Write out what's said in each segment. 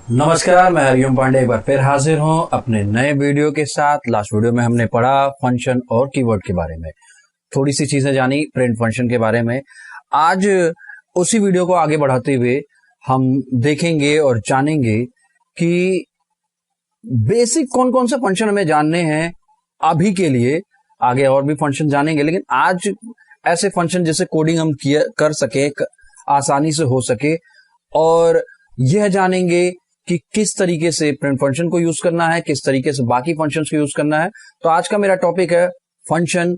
नमस्कार, मैं हरिओम पांडे एक बार फिर हाजिर हूं अपने नए वीडियो के साथ। लास्ट वीडियो में हमने पढ़ा फंक्शन और कीवर्ड के बारे में, थोड़ी सी चीजें जानी प्रिंट फंक्शन के बारे में। आज उसी वीडियो को आगे बढ़ाते हुए हम देखेंगे और जानेंगे कि बेसिक कौन कौन से फंक्शन हमें जानने हैं अभी के लिए। आगे और भी फंक्शन जानेंगे, लेकिन आज ऐसे फंक्शन जिससे कोडिंग हम कर सके, आसानी से हो सके, और यह जानेंगे कि किस तरीके से प्रिंट फंक्शन को यूज करना है, किस तरीके से बाकी फंक्शंस को यूज करना है। तो आज का मेरा टॉपिक है फंक्शन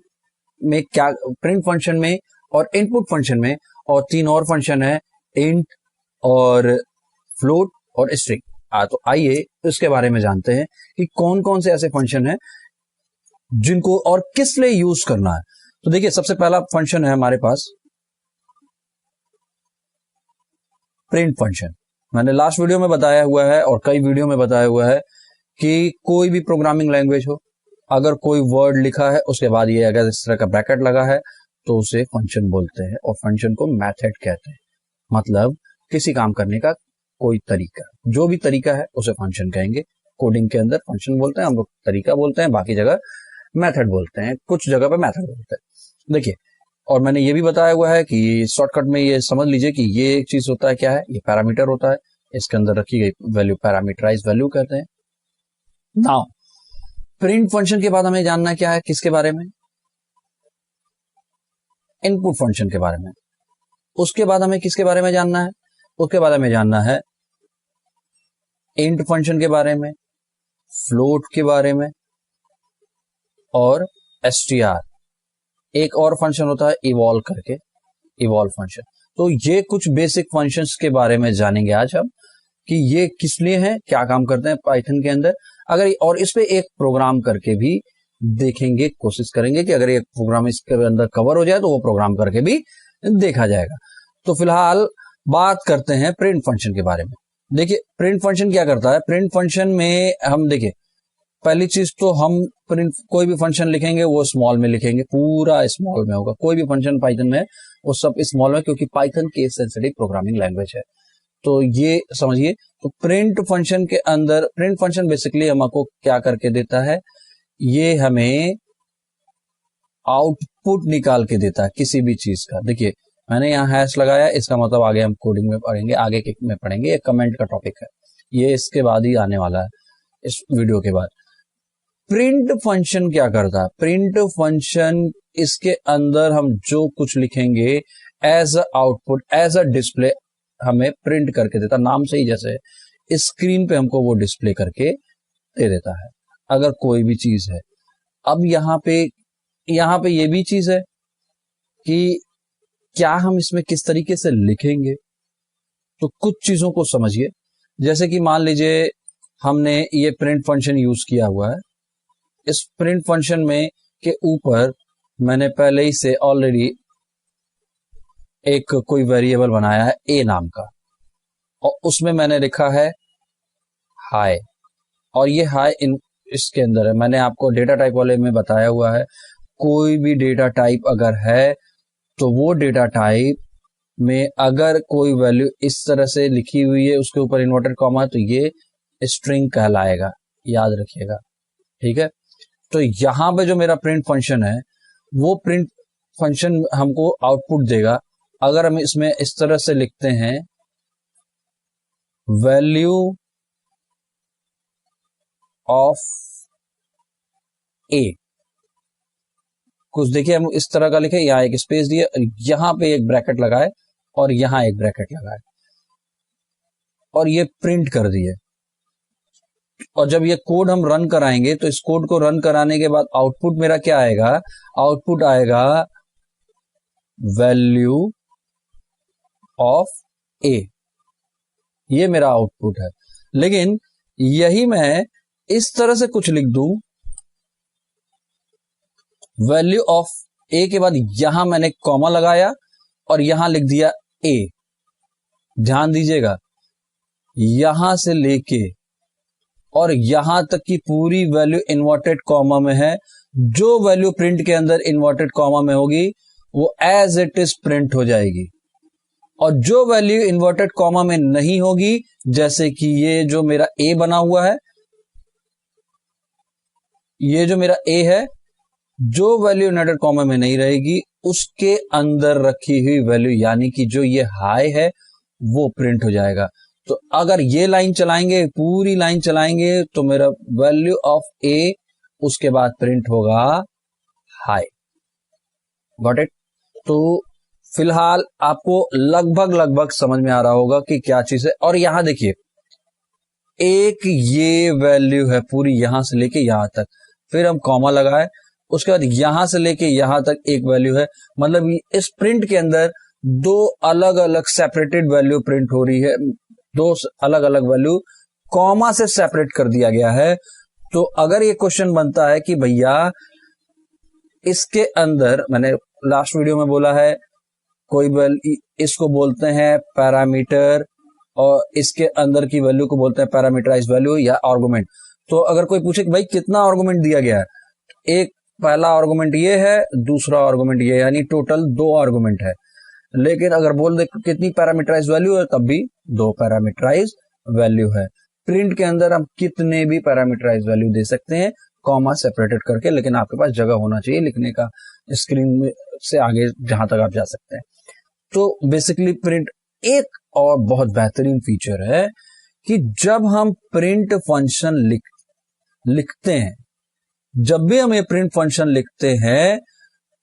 में क्या, प्रिंट फंक्शन में और इनपुट फंक्शन में, और तीन और फंक्शन है, इंट और फ्लोट और स्ट्रिंग। तो आइए इसके बारे में जानते हैं कि कौन कौन से ऐसे फंक्शन हैं जिनको और किस लिए यूज करना है। तो देखिए, सबसे पहला फंक्शन है हमारे पास प्रिंट फंक्शन। मैंने लास्ट वीडियो में बताया हुआ है और कई वीडियो में बताया हुआ है कि कोई भी प्रोग्रामिंग लैंग्वेज हो, अगर कोई वर्ड लिखा है उसके बाद ये अगर इस तरह का ब्रैकेट लगा है तो उसे फंक्शन बोलते हैं, और फंक्शन को मेथड कहते हैं। मतलब किसी काम करने का कोई तरीका, जो भी तरीका है उसे फंक्शन कहेंगे। कोडिंग के अंदर फंक्शन बोलते हैं, हम लोग तरीका बोलते हैं, बाकी जगह मेथड बोलते हैं, कुछ जगह पे मेथड बोलते हैं। देखिए, और मैंने ये भी बताया हुआ है कि शॉर्टकट में ये समझ लीजिए कि ये एक चीज होता है, क्या है, ये पैरामीटर होता है, इसके अंदर रखी गई वैल्यू पैरामीटराइज वैल्यू कहते हैं। नाउ प्रिंट फंक्शन के बाद हमें जानना क्या है, किसके बारे में, इनपुट फंक्शन के बारे में। उसके बाद हमें किसके बारे में जानना है, उसके बाद हमें जानना है इंट फंक्शन के बारे में, फ्लोट के बारे में, और str। एक और फंक्शन होता है इवॉल्व करके, इवॉल्व फंक्शन। तो ये कुछ बेसिक फंक्शंस के बारे में जानेंगे आज हम कि ये किस लिए हैं, क्या काम करते हैं पाइथन के अंदर। अगर और इस पे एक प्रोग्राम करके भी देखेंगे, कोशिश करेंगे कि अगर एक प्रोग्राम इसके अंदर कवर हो जाए तो वो प्रोग्राम करके भी देखा जाएगा। तो फिलहाल बात करते हैं प्रिंट फंक्शन के बारे में। देखिए, प्रिंट फंक्शन क्या करता है। प्रिंट फंक्शन में हम देखिए, पहली चीज तो हम प्रिंट कोई भी फंक्शन लिखेंगे वो स्मॉल में लिखेंगे, पूरा स्मॉल में होगा। कोई भी फंक्शन पाइथन में वो सब स्मॉल में, क्योंकि Python case sensitive programming language है। तो ये समझिए। तो प्रिंट फंक्शन के अंदर, प्रिंट फंक्शन बेसिकली हमको क्या करके देता है, ये हमें आउटपुट निकाल के देता है किसी भी चीज का। देखिए, मैंने यहाँ हैश लगाया, इसका मतलब आगे हम कोडिंग में पढ़ेंगे, आगे में पढ़ेंगे। एक कमेंट का टॉपिक है, ये इसके बाद ही आने वाला है, इस वीडियो के बाद। प्रिंट फंक्शन क्या करता है, प्रिंट फंक्शन इसके अंदर हम जो कुछ लिखेंगे as a output, as a display हमें प्रिंट करके देता। नाम से ही जैसे स्क्रीन पे हमको वो डिस्प्ले करके दे देता है, अगर कोई भी चीज है। अब यहाँ पे ये भी चीज है कि क्या हम इसमें किस तरीके से लिखेंगे। तो कुछ चीजों को समझिए, जैसे कि मान लीजिए हमने ये प्रिंट फंक्शन यूज किया हुआ है। इस प्रिंट फंक्शन में के ऊपर मैंने पहले ही से ऑलरेडी एक कोई वेरिएबल बनाया है ए नाम का, और उसमें मैंने लिखा है हाय, और ये हाय इसके अंदर है। मैंने आपको डेटा टाइप वाले में बताया हुआ है, कोई भी डेटा टाइप अगर है तो वो डेटा टाइप में अगर कोई वैल्यू इस तरह से लिखी हुई है, उसके ऊपर इन्वर्टेड कॉमा, तो ये स्ट्रिंग कहलाएगा, याद रखिएगा, ठीक है। तो यहां पे जो मेरा प्रिंट फंक्शन है, वो प्रिंट फंक्शन हमको आउटपुट देगा। अगर हम इसमें इस तरह से लिखते हैं वैल्यू ऑफ ए, कुछ देखिए, हम इस तरह का लिखे, यहां एक स्पेस दिए, यहां पे एक ब्रैकेट लगाए और यहां एक ब्रैकेट लगाए, और ये प्रिंट कर दिए। और जब ये कोड हम रन कराएंगे तो इस कोड को रन कराने के बाद आउटपुट मेरा क्या आएगा, आउटपुट आएगा वैल्यू ऑफ ए, ये मेरा आउटपुट है। लेकिन यही मैं इस तरह से कुछ लिख दूं, वैल्यू ऑफ ए के बाद यहां मैंने कॉमा लगाया और यहां लिख दिया ए। ध्यान दीजिएगा, यहां से लेके और यहां तक की पूरी वैल्यू इन्वर्टेड कॉमा में है। जो वैल्यू प्रिंट के अंदर इन्वर्टेड कॉमा में होगी वो एज इट इज प्रिंट हो जाएगी। और जो वैल्यू इन्वर्टेड कॉमा में नहीं होगी, जैसे कि ये जो मेरा ए बना हुआ है, ये जो मेरा ए है, जो वैल्यू इन्वर्टेड कॉमा में नहीं रहेगी उसके अंदर रखी हुई वैल्यू यानी कि जो ये हाई है वो प्रिंट हो जाएगा। तो अगर ये लाइन चलाएंगे, पूरी लाइन चलाएंगे, तो मेरा वैल्यू ऑफ ए उसके बाद प्रिंट होगा हाई। Got it? तो फिलहाल आपको लगभग समझ में आ रहा होगा कि क्या चीज है। और यहां देखिए, एक ये वैल्यू है पूरी यहां से लेके यहां तक, फिर हम कॉमा लगाए, उसके बाद यहां से लेके यहां तक एक वैल्यू है। मतलब इस प्रिंट के अंदर दो अलग अलग सेपरेटेड वैल्यू प्रिंट हो रही है, दो अलग अलग वैल्यू कॉमा से सेपरेट कर दिया गया है। तो अगर ये क्वेश्चन बनता है कि भैया इसके अंदर, मैंने लास्ट वीडियो में बोला है, कोई इसको बोलते हैं पैरामीटर और इसके अंदर की वैल्यू को बोलते हैं पैरामीटराइज्ड वैल्यू या आर्गुमेंट। तो अगर कोई पूछे कि भाई कितना आर्गुमेंट दिया गया है, एक पहला आर्गुमेंट ये है, दूसरा आर्गुमेंट ये, यानी टोटल दो आर्गुमेंट है। लेकिन अगर बोल दे कितनी पैरामीटराइज्ड वैल्यू है, तब भी दो पैरामीटराइज्ड वैल्यू है। प्रिंट के अंदर हम कितने भी पैरामीटराइज्ड वैल्यू दे सकते हैं कॉमा सेपरेटेड करके, लेकिन आपके पास जगह होना चाहिए लिखने का स्क्रीन में से आगे जहां तक आप जा सकते हैं। तो बेसिकली प्रिंट एक और बहुत बेहतरीन फीचर है कि जब हम प्रिंट फंक्शन लिखते हैं, जब भी हम ये प्रिंट फंक्शन लिखते हैं,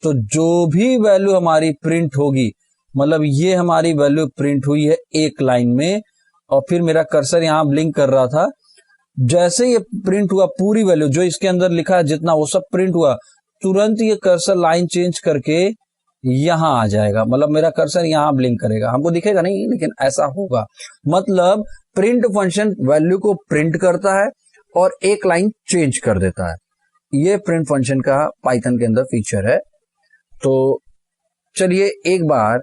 तो जो भी वैल्यू हमारी प्रिंट होगी, मतलब ये हमारी वैल्यू प्रिंट हुई है एक लाइन में, और फिर मेरा कर्सर यहां ब्लिंक कर रहा था, जैसे ये प्रिंट हुआ पूरी वैल्यू जो इसके अंदर लिखा है जितना, वो सब प्रिंट हुआ, तुरंत ये कर्सर लाइन चेंज करके यहां आ जाएगा। मतलब मेरा कर्सर यहां ब्लिंक करेगा, हमको दिखेगा नहीं, लेकिन ऐसा होगा। मतलब प्रिंट फंक्शन वैल्यू को प्रिंट करता है और एक लाइन चेंज कर देता है। ये प्रिंट फंक्शन का पाइथन के अंदर फीचर है। तो चलिए एक बार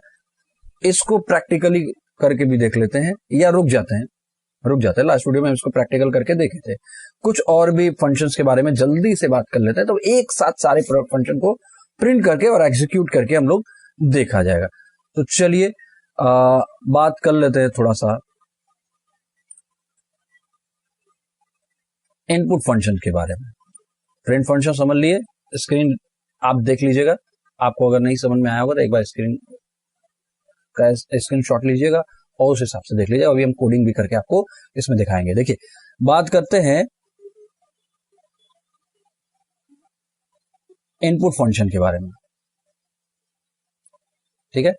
इसको प्रैक्टिकली करके भी देख लेते हैं, या रुक जाते हैं। लास्ट वीडियो में इसको प्रैक्टिकल करके देखे थे। कुछ और भी फंक्शंस के बारे में जल्दी से बात कर लेते हैं, तो एक साथ सारे फंक्शन को प्रिंट करके और एग्जीक्यूट करके हम लोग देखा जाएगा। तो चलिए बात कर लेते हैं थोड़ा सा इनपुट फंक्शन के बारे में। प्रिंट फंक्शन समझ लिए, स्क्रीन आप देख लीजिएगा। आपको अगर नहीं समझ में आया होगा तो एक बार स्क्रीन का स्क्रीनशॉट लीजिएगा और उस हिसाब से देख लीजिएगा। अभी हम कोडिंग भी करके आपको इसमें दिखाएंगे। देखिए, बात करते हैं इनपुट फंक्शन के बारे में। ठीक है,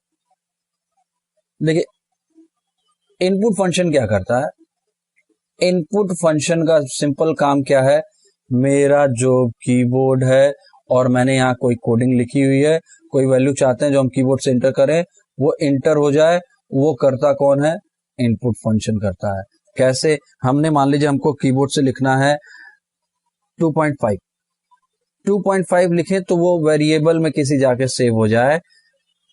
देखिए इनपुट फंक्शन क्या करता है। इनपुट फंक्शन का सिंपल काम क्या है, मेरा जो कीबोर्ड है और मैंने यहाँ कोई कोडिंग लिखी हुई है, कोई वैल्यू चाहते हैं जो हम कीबोर्ड से इंटर करें, वो इंटर हो जाए, वो करता कौन है, इनपुट फंक्शन करता है। कैसे, हमने मान लीजिए हमको कीबोर्ड से लिखना है 2.5 लिखें तो वो वेरिएबल में किसी जाके सेव हो जाए।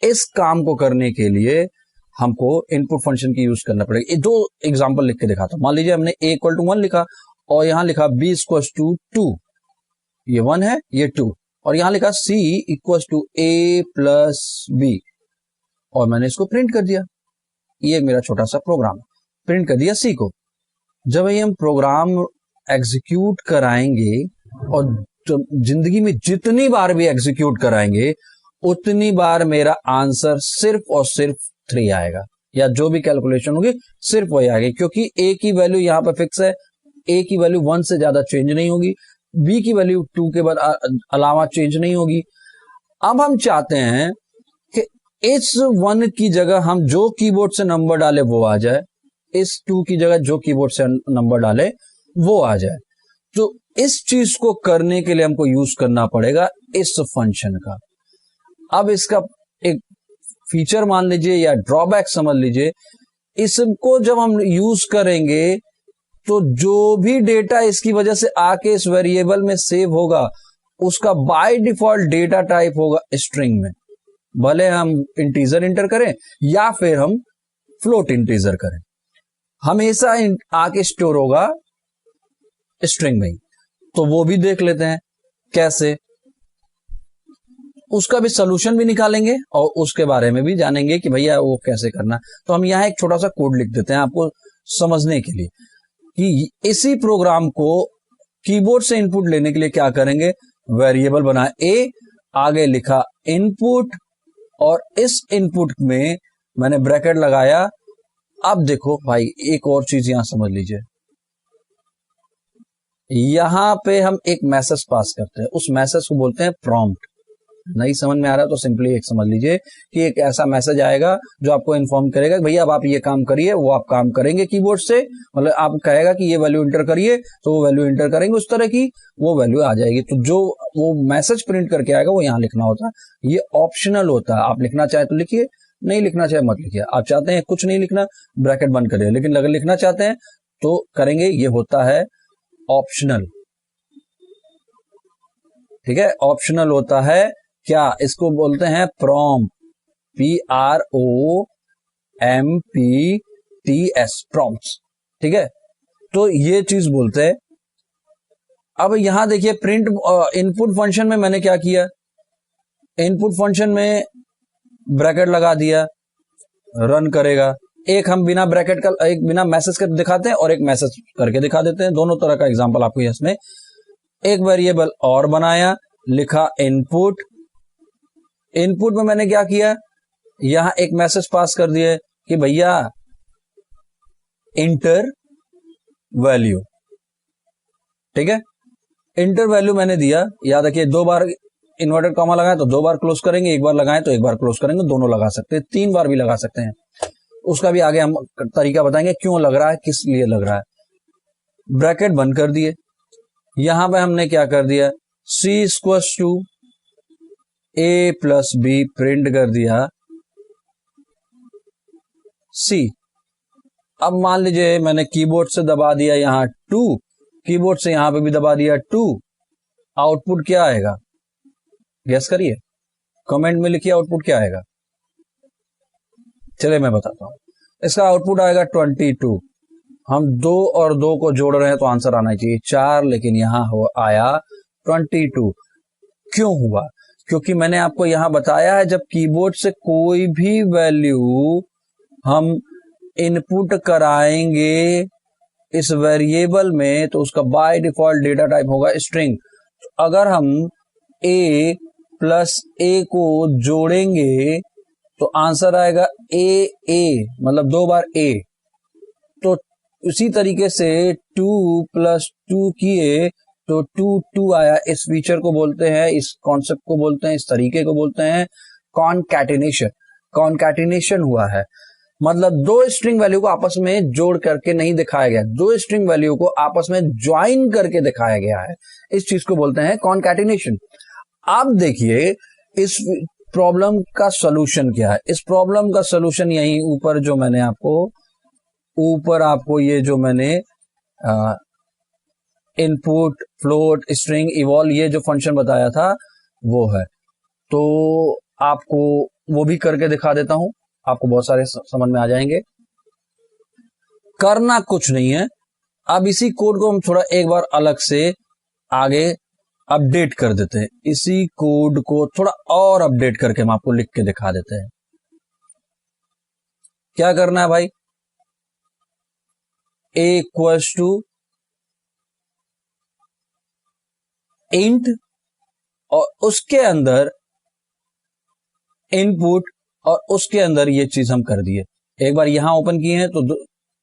इस काम को करने के लिए हमको इनपुट फंक्शन की यूज करना पड़ेगा। ये दो एग्जांपल लिख के दिखाता हूं। मान लीजिए हमने a = 1 लिखा और यहां लिखा b = 2, ये 1 है, ये 2, और यहां लिखा c = a + b, और मैंने इसको प्रिंट कर दिया। ये मेरा छोटा सा प्रोग्राम प्रिंट कर दिया c को। जब ये हम प्रोग्राम एग्जीक्यूट कराएंगे, और जिंदगी में जितनी बार भी एग्जीक्यूट कराएंगे उतनी बार मेरा आंसर सिर्फ और सिर्फ 3 आएगा, या जो भी कैलकुलेशन होगी सिर्फ वही आएगी, क्योंकि a की वैल्यू यहां पर फिक्स है। a की वैल्यू 1 से ज्यादा चेंज नहीं होगी, b की वैल्यू 2 के बाद अलावा चेंज नहीं होगी। अब हम चाहते हैं कि इस 1 की जगह हम जो कीबोर्ड से नंबर डाले वो आ जाए, इस 2 की जगह जो कीबोर्ड से नंबर डाले वो आ जाए। तो इस चीज को करने के लिए हमको यूज करना पड़ेगा इस फंक्शन का। अब इसका एक फीचर मान लीजिए या ड्रॉबैक समझ लीजिए, इसको जब हम यूज करेंगे तो जो भी डेटा इसकी वजह से आके इस वेरिएबल में सेव होगा, उसका बाय डिफॉल्ट डेटा टाइप होगा स्ट्रिंग में। भले हम इंटीजर इंटर करें या फिर हम फ्लोट इंटीजर करें, हमेशा आके स्टोर होगा स्ट्रिंग में ही। तो वो भी देख लेते हैं कैसे। उसका भी सोल्यूशन भी निकालेंगे और उसके बारे में भी जानेंगे कि भैया वो कैसे करना। तो हम यहाँ एक छोटा सा कोड लिख देते हैं आपको समझने के लिए कि इसी प्रोग्राम को कीबोर्ड से इनपुट लेने के लिए क्या करेंगे, वेरिएबल बना ए, आगे लिखा इनपुट, और इस इनपुट में मैंने ब्रैकेट लगाया। अब देखो भाई एक और चीज यहां समझ लीजिए, यहां पे हम एक मैसेज पास करते हैं, उस मैसेज को बोलते हैं प्रॉम्प्ट। नहीं समझ में आ रहा तो सिंपली एक समझ लीजिए कि एक ऐसा मैसेज आएगा जो आपको इन्फॉर्म करेगा कि भैया अब आप ये काम करिए, वो आप काम करेंगे कीबोर्ड से, मतलब आप कहेगा कि ये वैल्यू इंटर करिए तो वो वैल्यू इंटर करेंगे, उस तरह की वो वैल्यू आ जाएगी। तो जो वो मैसेज प्रिंट करके आएगा वो यहाँ लिखना होता है। ये ऑप्शनल होता है, आप लिखना चाहे तो लिखिए, नहीं लिखना चाहे मत लिखिए। आप चाहते हैं कुछ नहीं लिखना, ब्रैकेट बंद करिए, लेकिन अगर लिखना चाहते हैं तो करेंगे, ये होता है ऑप्शनल। ठीक है, ऑप्शनल होता है क्या, इसको बोलते हैं प्रॉम्प्ट, PROMPTS, प्रॉम्प्ट्स। ठीक है, तो ये चीज बोलते हैं। अब यहां देखिए प्रिंट इनपुट फंक्शन में मैंने क्या किया, इनपुट फंक्शन में ब्रैकेट लगा दिया, रन करेगा। एक हम बिना ब्रैकेट का, एक बिना मैसेज कर दिखाते हैं और एक मैसेज करके दिखा देते हैं, दोनों तरह का एग्जांपल आपको इसमें। एक वेरिएबल और बनाया, लिखा इनपुट, इनपुट में मैंने क्या किया, यहां एक मैसेज पास कर दिया कि भैया इंटर वैल्यू। ठीक है, इंटर वैल्यू मैंने दिया, याद रखिए 2 बार इन्वर्टेड कॉमा लगाए तो 2 बार क्लोज करेंगे, 1 बार लगाएं तो 1 बार क्लोज करेंगे, दोनों लगा सकते हैं, 3 बार भी लगा सकते हैं। उसका भी आगे हम तरीका बताएंगे क्यों लग रहा है, किस लिए लग रहा है। ब्रैकेट बंद कर दिए, यहां पे हमने क्या कर दिया, C equals to A plus B print कर दिया C। अब मान लीजिए मैंने कीबोर्ड से दबा दिया यहां 2, कीबोर्ड से यहां पे भी दबा दिया 2, आउटपुट क्या आएगा, गेस करिए, कमेंट में लिखिए आउटपुट क्या आएगा। चलिए मैं बताता हूं, इसका आउटपुट आएगा 22। हम 2 और 2 को जोड़ रहे हैं तो आंसर आना चाहिए 4, लेकिन यहां आया 22। क्यों हुआ, क्योंकि मैंने आपको यहां बताया है जब कीबोर्ड से कोई भी वैल्यू हम इनपुट कराएंगे इस वेरिएबल में तो उसका बाय डिफॉल्ट डेटा टाइप होगा स्ट्रिंग। अगर हम a प्लस a को जोड़ेंगे तो आंसर आएगा a, मतलब 2 बार a। तो उसी तरीके से 2 प्लस 2 किए तो 2 आया। इस फीचर को बोलते हैं, इस कॉन्सेप्ट को बोलते हैं, इस तरीके को बोलते हैं कॉनकैटिनेशन। कॉनकैटिनेशन हुआ है मतलब 2 स्ट्रिंग वैल्यू को आपस में जोड़ करके नहीं दिखाया गया, 2 स्ट्रिंग वैल्यू को आपस में ज्वाइन करके दिखाया गया है, इस चीज को बोलते हैं कॉनकैटिनेशन। अब देखिए इस प्रॉब्लम का सॉल्यूशन क्या है। इस प्रॉब्लम का सॉल्यूशन यही ऊपर जो मैंने आपको ये जो मैंने इनपुट, फ्लोट, स्ट्रिंग, इवॉल्व, ये जो फंक्शन बताया था वो है। तो आपको वो भी करके दिखा देता हूं, आपको बहुत सारे समझ में आ जाएंगे। करना कुछ नहीं है, अब इसी कोड को हम थोड़ा एक बार अलग से आगे अपडेट कर देते हैं। इसी कोड को थोड़ा और अपडेट करके हम आपको लिख के दिखा देते हैं। क्या करना है भाई, a इक्वल्स टू इंट और उसके अंदर इनपुट और उसके अंदर ये चीज हम कर दिए। एक बार यहां ओपन किए हैं तो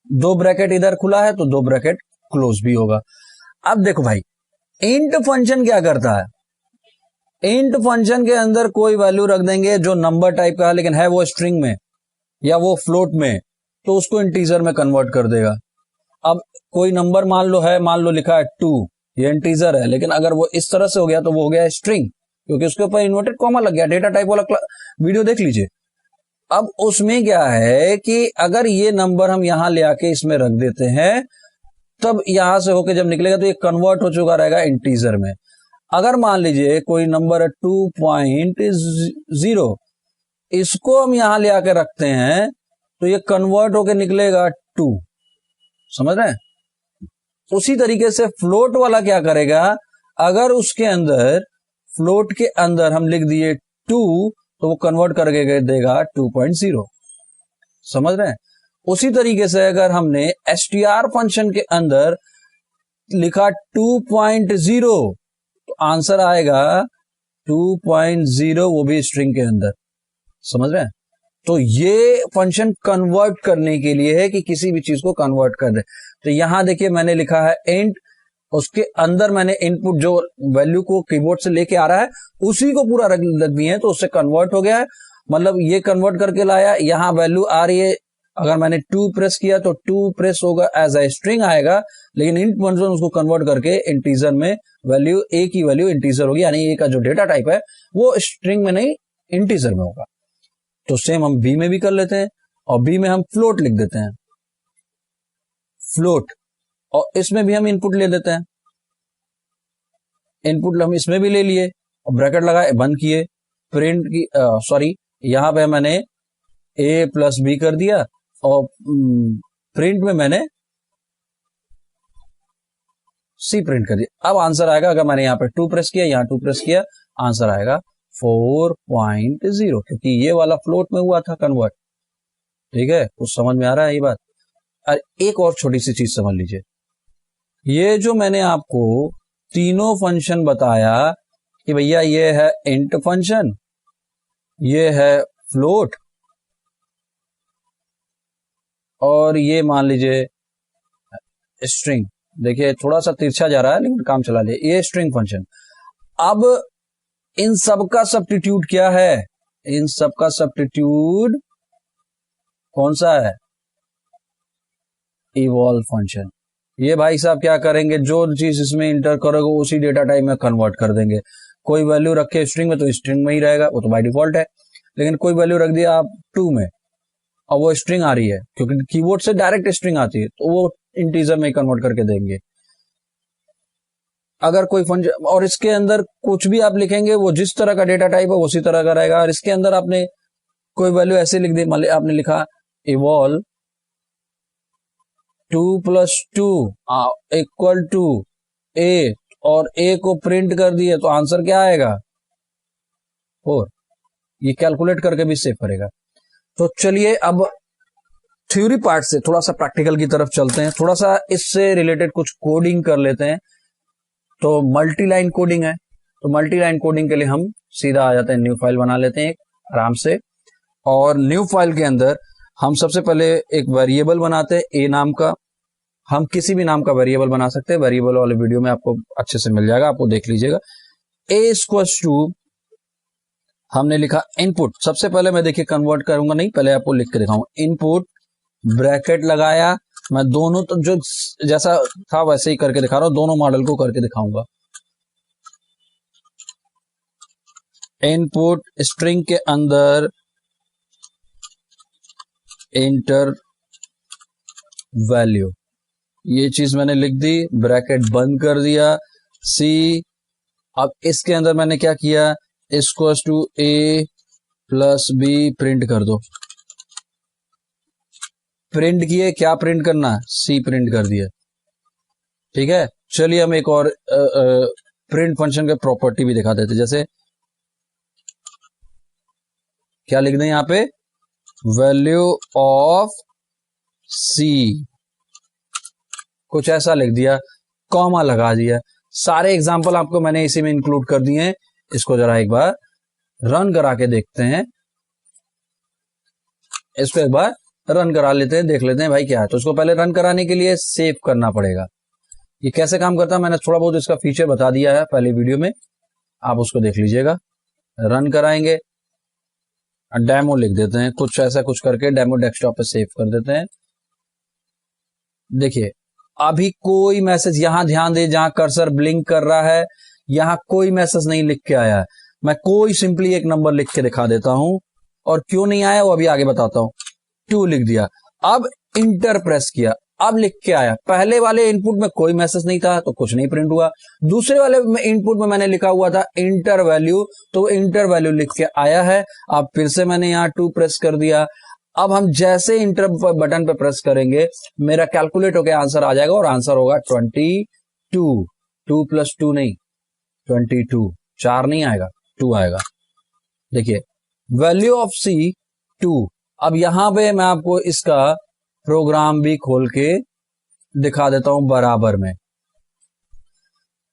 2 ब्रैकेट इधर खुला है तो 2 ब्रैकेट क्लोज भी होगा। अब देखो भाई इंट फंक्शन क्या करता है, इंट फंक्शन के अंदर कोई वैल्यू रख देंगे जो नंबर टाइप का है लेकिन है वो स्ट्रिंग में या वो फ्लोट में, तो उसको इंटीजर में कन्वर्ट कर देगा। अब कोई नंबर मान लो लिखा है 2, ये इंटीजर है, लेकिन अगर वो इस तरह से हो गया तो वो हो गया स्ट्रिंग, क्योंकि उसके ऊपर इन्वर्टेड कॉमा लग गया। डेटा टाइप वाला वीडियो देख लीजिए। अब उसमें क्या है कि अगर ये नंबर हम यहां ले आके इसमें रख देते हैं तब यहां से होके जब निकलेगा तो ये कन्वर्ट हो चुका रहेगा इंटीजर में। अगर मान लीजिए कोई नंबर है 2.0, इसको हम यहां ले आके रखते हैं तो ये कन्वर्ट होके निकलेगा 2, समझ रहे हैं। उसी तरीके से फ्लोट वाला क्या करेगा, अगर उसके अंदर फ्लोट के अंदर हम लिख दिए 2 तो वो कन्वर्ट करके देगा 2.0। समझ रहे हैं? उसी तरीके से अगर हमने एसटीआर फंक्शन के अंदर लिखा 2.0 तो आंसर आएगा 2.0, वो भी स्ट्रिंग के अंदर। समझ रहे हैं? तो ये फंक्शन कन्वर्ट करने के लिए है कि किसी भी चीज को कन्वर्ट कर दे। तो यहां देखिए मैंने लिखा है इंट, उसके अंदर मैंने इनपुट जो वैल्यू को कीबोर्ड से लेके आ रहा है उसी को पूरा रख दिए है, तो उससे कन्वर्ट हो गया है। मतलब ये कन्वर्ट करके लाया, यहां वैल्यू आ रही है, अगर मैंने 2 प्रेस किया तो 2 प्रेस होगा, एज ए स्ट्रिंग आएगा, लेकिन इंट फंक्शन उसको कन्वर्ट करके इंटीजर में वैल्यू, ए की वैल्यू इंटीजर होगी, यानी ए का जो डेटा टाइप है वो स्ट्रिंग में नहीं इंटीजर में होगा। तो सेम हम बी में भी कर लेते हैं, और बी में हम फ्लोट लिख देते हैं, फ्लोट, और इसमें भी हम इनपुट ले देते हैं, इनपुट हम इसमें भी ले लिए और ब्रैकेट लगाए, बंद किए, प्रिंट की सॉरी यहां पे मैंने ए प्लस बी कर दिया और प्रिंट में मैंने सी प्रिंट कर दिया। अब आंसर आएगा, अगर मैंने यहाँ पे 2 प्रेस किया, यहाँ 2 प्रेस किया, आंसर आएगा 4.0, क्योंकि ये वाला फ्लोट में हुआ था कन्वर्ट। ठीक है, कुछ समझ में आ रहा है ये बात? एक और छोटी सी चीज समझ लीजिए, ये जो मैंने आपको तीनों फंक्शन बताया कि भैया ये है इंट फंक्शन, ये है फ्लोट, और ये मान लीजिए स्ट्रिंग। देखिए थोड़ा सा तिरछा जा रहा है लेकिन काम चला ले, ये स्ट्रिंग फंक्शन। अब इन सब का सब्स्टिट्यूट क्या है? इन सब का सब्स्टिट्यूट कौन सा है? Evolve function. ये भाई साहब क्या करेंगे, जो चीज इसमें इंटर करोगे उसी डेटा टाइप में कन्वर्ट कर देंगे। कोई वैल्यू रखे स्ट्रिंग में तो स्ट्रिंग में ही रहेगा, वो तो बाय डिफॉल्ट है, लेकिन कोई वैल्यू रख दिया आप 2 में और वो स्ट्रिंग आ रही है, क्योंकि कीबोर्ड से डायरेक्ट स्ट्रिंग आती है, तो वो इंटीजर में कन्वर्ट करके देंगे। अगर कोई फंक्शन, और इसके अंदर कुछ भी आप लिखेंगे वो जिस तरह का डेटा टाइप है उसी तरह का रहेगा। और इसके अंदर आपने कोई वैल्यू ऐसे लिख दी, मान ली आपने लिखा इवॉल्व 2 + 2 इक्वल टू ए, और ए को प्रिंट कर दिए, तो आंसर क्या आएगा? 4। ये कैलकुलेट करके भी सेव करेगा। तो चलिए अब थ्योरी पार्ट से थोड़ा सा प्रैक्टिकल की तरफ चलते हैं, थोड़ा सा इससे रिलेटेड कुछ कोडिंग कर लेते हैं। तो मल्टी लाइन कोडिंग है, तो मल्टी लाइन कोडिंग के लिए हम सीधा आ जाते हैं, न्यू फाइल बना लेते हैं आराम से। और न्यू फाइल के अंदर हम सबसे पहले एक वेरिएबल बनाते हैं, ए नाम का। हम किसी भी नाम का वेरिएबल बना सकते हैं, वेरिएबल वाले वीडियो में आपको अच्छे से मिल जाएगा, आपको देख लीजिएगा। ए इक्वल्स टू हमने लिखा इनपुट, सबसे पहले मैं देखिए कन्वर्ट करूंगा नहीं, पहले आपको लिख के दिखाऊं। इनपुट ब्रैकेट लगाया, मैं दोनों तो जो जैसा था वैसे ही करके दिखा रहा हूं, दोनों मॉडल को करके दिखाऊंगा। इनपुट स्ट्रिंग के अंदर इंटर वैल्यू, ये चीज मैंने लिख दी, ब्रैकेट बंद कर दिया, सी। अब इसके अंदर मैंने क्या किया, equals to A plus B print कर दो। प्रिंट किए, क्या प्रिंट करना, सी प्रिंट कर दिया। ठीक है, चलिए हम एक और प्रिंट फंक्शन के प्रॉपर्टी भी दिखा देते, जैसे क्या लिख दें यहां पे, वैल्यू ऑफ सी, कुछ ऐसा लिख दिया, कॉमा लगा दिया। सारे एग्जांपल आपको मैंने इसी में इंक्लूड कर दिए हैं। इसको जरा एक बार रन करा के देखते हैं, इसको एक बार रन करा लेते हैं, देख लेते हैं भाई क्या है। तो इसको पहले रन कराने के लिए सेव करना पड़ेगा। ये कैसे काम करता है मैंने थोड़ा बहुत इसका फीचर बता दिया है पहले वीडियो में, आप उसको देख लीजिएगा। रन कराएंगे, डेमो लिख देते हैं, कुछ ऐसा कुछ करके डेमो डेस्कटॉप पे सेव कर देते हैं। देखिए अभी कोई मैसेज, यहां ध्यान दे, जहां कर्सर ब्लिंक कर रहा है यहां कोई मैसेज नहीं लिख के आया है। मैं कोई सिंपली एक नंबर लिख के दिखा देता हूं, और क्यों नहीं आया वो अभी आगे बताता हूं। 2 लिख दिया, अब इंटर प्रेस किया, अब लिख के आया। पहले वाले इनपुट में कोई मैसेज नहीं था तो कुछ नहीं प्रिंट हुआ, दूसरे वाले इनपुट में मैंने लिखा हुआ था इंटर वैल्यू, तो इंटर वैल्यू लिख के आया है। अब फिर से मैंने यहाँ 2 प्रेस कर दिया, अब हम जैसे इंटर बटन पे प्रेस करेंगे मेरा कैलकुलेट होकर आंसर आ जाएगा, और आंसर होगा 22। 2 + 2 नहीं, 22, 4 नहीं आएगा, 2 आएगा। देखिए वैल्यू ऑफ सी 2। अब यहां पे मैं आपको इसका प्रोग्राम भी खोल के दिखा देता हूं बराबर में।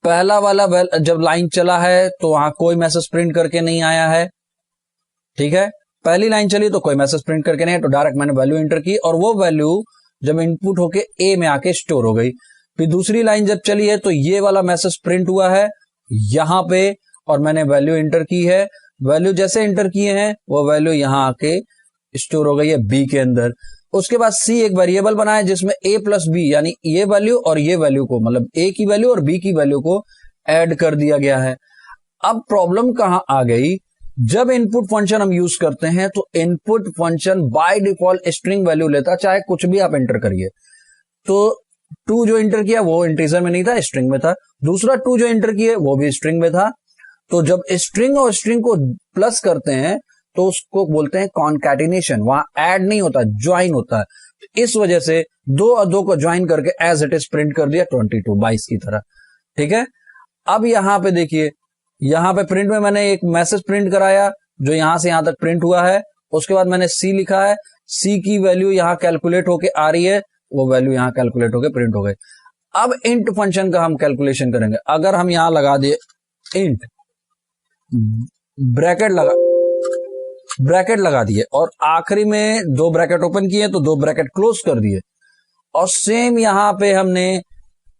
पहला वाला जब लाइन चला है तो वहां कोई मैसेज प्रिंट करके नहीं आया है, ठीक है। पहली लाइन चली तो कोई मैसेज प्रिंट करके नहीं, तो डायरेक्ट मैंने वैल्यू एंटर की और वो वैल्यू जब इनपुट होके ए में आके स्टोर हो गई। फिर दूसरी लाइन जब चली है तो ये वाला मैसेज प्रिंट हुआ है यहां पे और मैंने वैल्यू एंटर की है। वैल्यू जैसे एंटर किए हैं वो वैल्यू यहां आके स्टोर हो गई है बी के अंदर। उसके बाद सी एक वेरिएबल बनाया जिसमें ए प्लस बी यानी ये वैल्यू और ये वैल्यू को, मतलब ए की वैल्यू और बी की वैल्यू को ऐड कर दिया गया है। अब प्रॉब्लम कहां आ गई, जब इनपुट फंक्शन हम यूज करते हैं तो input function by default string value लेता, चाहे कुछ भी आप एंटर करिए। तो 2 जो एंटर किया वो इंटीजर में नहीं था, स्ट्रिंग में था। दूसरा 2 जो एंटर किए वो भी स्ट्रिंग में था। तो जब स्ट्रिंग और स्ट्रिंग को प्लस करते हैं तो उसको बोलते हैं कॉन्कैटिनेशन। वहां ऐड नहीं होता, ज्वाइन होता है। तो इस वजह से 2 और 2 को ज्वाइन करके एज इट इज प्रिंट कर दिया 22 की तरह, ठीक है। अब यहां पे देखिए, यहां पे प्रिंट में मैंने एक मैसेज प्रिंट कराया जो यहां से यहां तक प्रिंट हुआ है। उसके बाद मैंने सी लिखा है, सी की वैल्यू यहां कैलकुलेट होके आ रही है, वो वैल्यू यहां कैलकुलेट होके प्रिंट हो गई। अब इंट फंक्शन का हम कैलकुलेशन करेंगे। अगर हम यहां लगा दिए इंट ब्रैकेट लगा दिए और आखिरी में 2 ब्रैकेट ओपन किए तो 2 ब्रैकेट क्लोज कर दिए और सेम यहां पे हमने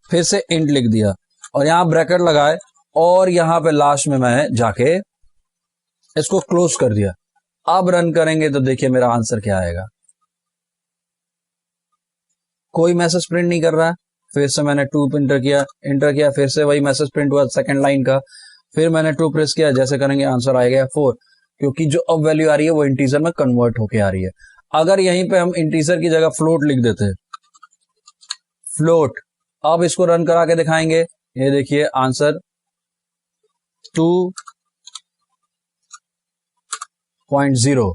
फिर से इंट लिख दिया और यहां ब्रैकेट लगाए और यहां पे लास्ट में मैं जाके इसको क्लोज कर दिया। अब रन करेंगे तो देखिए मेरा आंसर क्या आएगा। कोई मैसेज प्रिंट नहीं कर रहा है। फिर से मैंने 2 एंटर किया, फिर से वही मैसेज प्रिंट हुआ सेकंड लाइन का। फिर मैंने 2 प्रेस किया, जैसे करेंगे आंसर आएगा 4, क्योंकि जो अब वैल्यू आ रही है वो इंटीजर में कन्वर्ट होके आ रही है। अगर यहीं पे हम इंटीजर की जगह फ्लोट लिख देते, फ्लोट, अब इसको रन करा के दिखाएंगे। ये देखिए आंसर 2.0।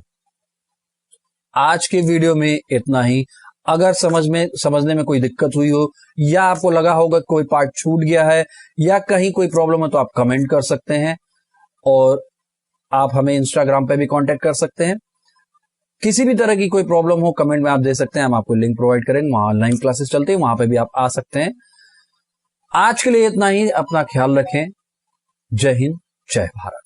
आज के वीडियो में इतना ही। अगर समझने में कोई दिक्कत हुई हो या आपको लगा होगा कोई पार्ट छूट गया है या कहीं कोई प्रॉब्लम है तो आप कमेंट कर सकते हैं और आप हमें इंस्टाग्राम पे भी कांटेक्ट कर सकते हैं। किसी भी तरह की कोई प्रॉब्लम हो कमेंट में आप दे सकते हैं, हम आपको लिंक प्रोवाइड करेंगे, वहां ऑनलाइन क्लासेस चलते हैं, वहां पे भी आप आ सकते हैं। आज के लिए इतना ही। अपना ख्याल रखें। जय हिंद, जय भारत।